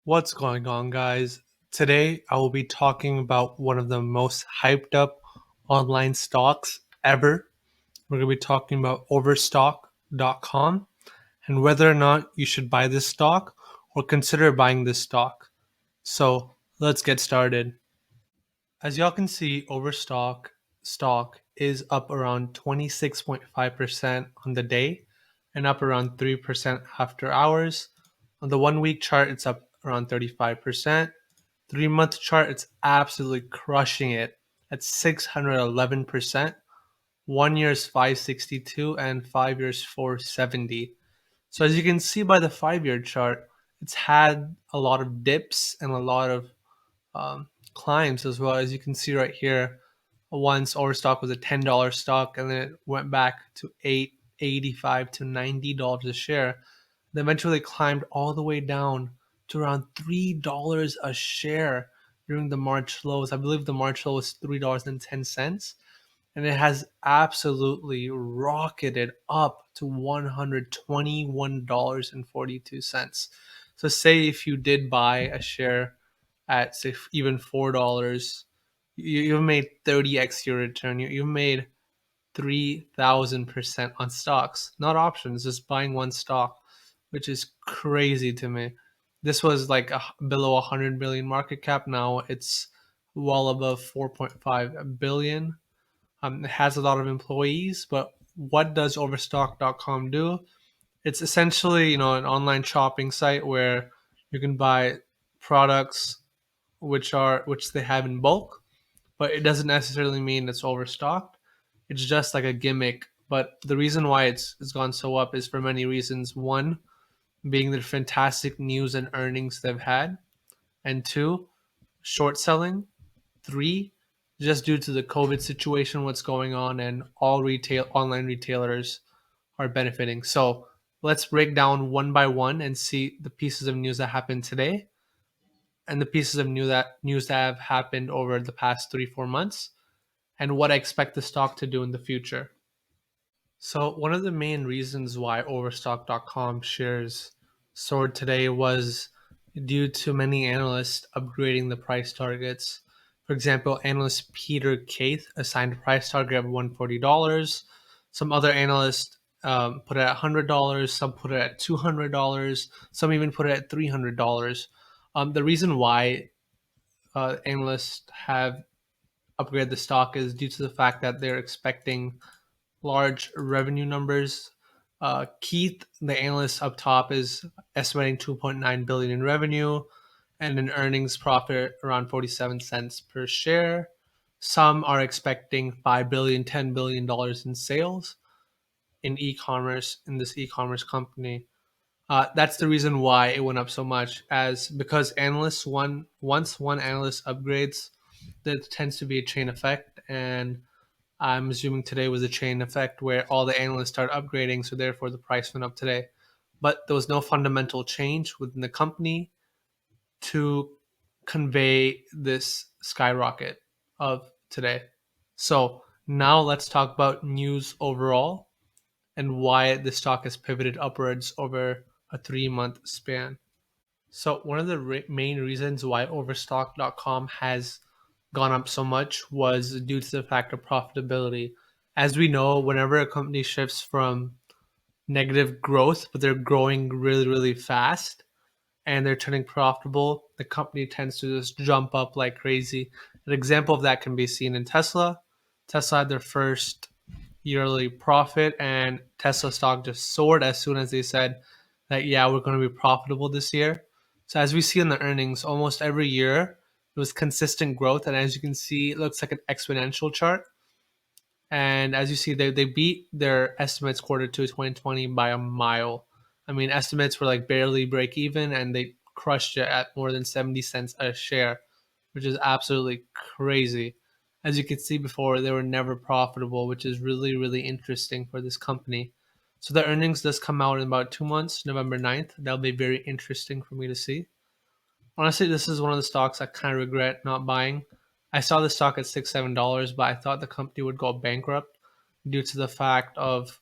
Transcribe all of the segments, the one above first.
What's going on, guys? Today, I will be talking about one of the most hyped up online stocks ever. We're going to be talking about Overstock.com and whether or not you should buy this stock or consider buying this stock. So, let's get started. As y'all can see, Overstock stock is up around 26.5% on the day and up around 3% after hours. On the 1 week chart, it's up around 35%. 3 month chart, it's absolutely crushing it at 611%. 1 year is 562 and 5 years 470. So as you can see by the 5 year chart, it's had a lot of dips and a lot of climbs as well. As you can see right here, once Overstock was a $10 stock and then it went back to $8.85 to $90 a share. Then eventually climbed all the way down to around $3 a share during the March lows. I believe the March low was $3.10, and it has absolutely rocketed up to $121.42. So say if you did buy a share at say even $4, you've made 30x your return. You've made 3,000% on stocks, not options, just buying one stock, which is crazy to me. This was like below 100 billion market cap. Now it's well above 4.5 billion. It has a lot of employees, but what does Overstock.com do? It's essentially, an online shopping site where you can buy products which they have in bulk, but it doesn't necessarily mean it's overstocked. It's just like a gimmick. But the reason why it's gone so up is for many reasons. One, being the fantastic news and earnings they've had, and two, short selling. Three, just due to the COVID situation, what's going on, and all retail online retailers are benefiting. So let's break down one by one and see the pieces of news that happened today and the pieces of news that have happened over the past 3-4 months and what I expect the stock to do in the future. So one of the main reasons why Overstock.com shares soared today was due to many analysts upgrading the price targets. For example, analyst Peter Keith assigned a price target of $140. Some other analysts put it at $100. Some put it at $200. Some even put it at $300. The reason why analysts have upgraded the stock is due to the fact that they're expecting large revenue numbers. Keith, the analyst up top, is estimating 2.9 billion in revenue and an earnings profit around 47 cents per share. Some are expecting 5 billion, $10 billion in sales in e-commerce in this e-commerce company. That's the reason why it went up so much, as because once one analyst upgrades, there tends to be a chain effect, and I'm assuming today was a chain effect where all the analysts started upgrading, so therefore the price went up today. But there was no fundamental change within the company to convey this skyrocket of today. So now let's talk about news overall and why the stock has pivoted upwards over a 3 month span. So one of the main reasons why Overstock.com has gone up so much was due to the fact of profitability. As we know, whenever a company shifts from negative growth, but they're growing really, really fast and they're turning profitable, the company tends to just jump up like crazy. An example of that can be seen in Tesla. Tesla had their first yearly profit, and Tesla stock just soared as soon as they said that, yeah, we're going to be profitable this year. So as we see in the earnings, almost every year it was consistent growth, and as you can see, it looks like an exponential chart. And as you see, they beat their estimates Q2 2020 by a mile. I mean, estimates were like barely break even, and they crushed it at more than 70 cents a share, which is absolutely crazy. As you could see before, they were never profitable, which is really, really interesting for this company. So the earnings does come out in about 2 months, November 9th. That'll be very interesting for me to see. Honestly, this is one of the stocks I kind of regret not buying. I saw the stock at $6, $7, but I thought the company would go bankrupt due to the fact of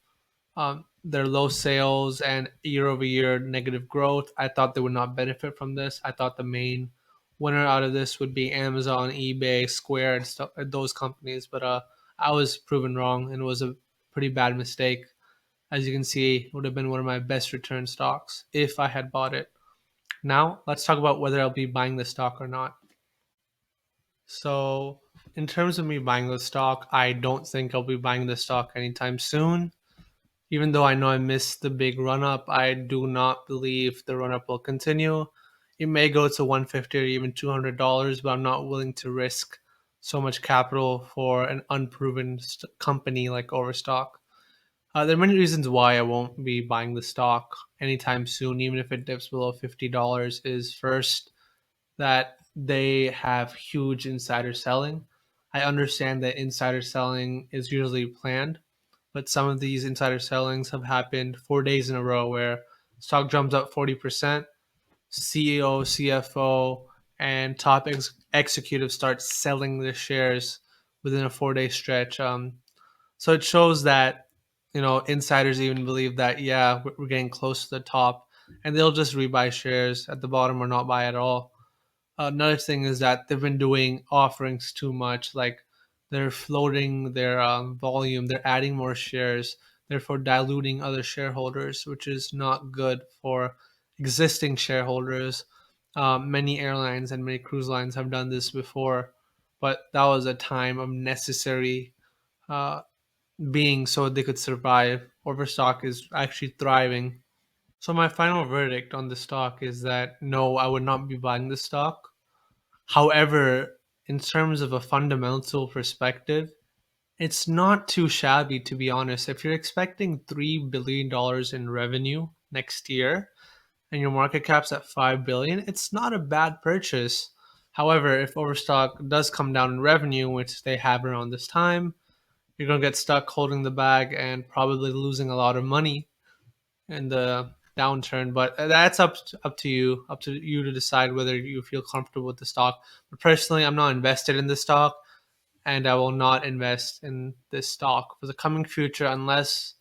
their low sales and year over year negative growth, I thought they would not benefit from this. I thought the main winner out of this would be Amazon, eBay, Square, and stuff, those companies. But I was proven wrong, and it was a pretty bad mistake. As you can see, it would have been one of my best return stocks if I had bought it. Now, let's talk about whether I'll be buying the stock or not. So, in terms of me buying the stock, I don't think I'll be buying the stock anytime soon. Even though I know I missed the big run up, I do not believe the run up will continue. It may go to 150 or even $200, but I'm not willing to risk so much capital for an unproven company like Overstock. There are many reasons why I won't be buying the stock anytime soon, even if it dips below $50. Is first, that they have huge insider selling. I understand that insider selling is usually planned, but some of these insider sellings have happened 4 days in a row where stock jumps up 40%, CEO, CFO, and top executives start selling their shares within a 4 day stretch. So it shows that, insiders even believe that, yeah, we're getting close to the top, and they'll just rebuy shares at the bottom or not buy at all. Another thing is that they've been doing offerings too much. Like, they're floating their volume, they're adding more shares, therefore diluting other shareholders, which is not good for existing shareholders. Many airlines and many cruise lines have done this before, but that was a time of necessary uh, being so they could survive. Overstock is actually thriving. So my final verdict on the stock is that no, I would not be buying the stock. However, in terms of a fundamental perspective, it's not too shabby, to be honest. If you're expecting $3 billion in revenue next year and your market cap's at 5 billion, it's not a bad purchase. However, if Overstock does come down in revenue, which they have around this time, you're gonna get stuck holding the bag and probably losing a lot of money in the downturn. But that's up to you to decide whether you feel comfortable with the stock. But personally, I'm not invested in the stock, and I will not invest in this stock for the coming future unless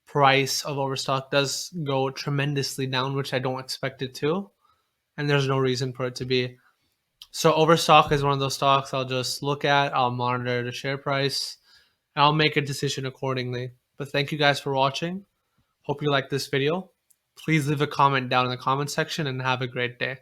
price of Overstock does go tremendously down, which I don't expect it to, and there's no reason for it to be. So Overstock is one of those stocks I'll just look at, I'll monitor the share price, and I'll make a decision accordingly. But thank you guys for watching. Hope you liked this video. Please leave a comment down in the comment section and have a great day.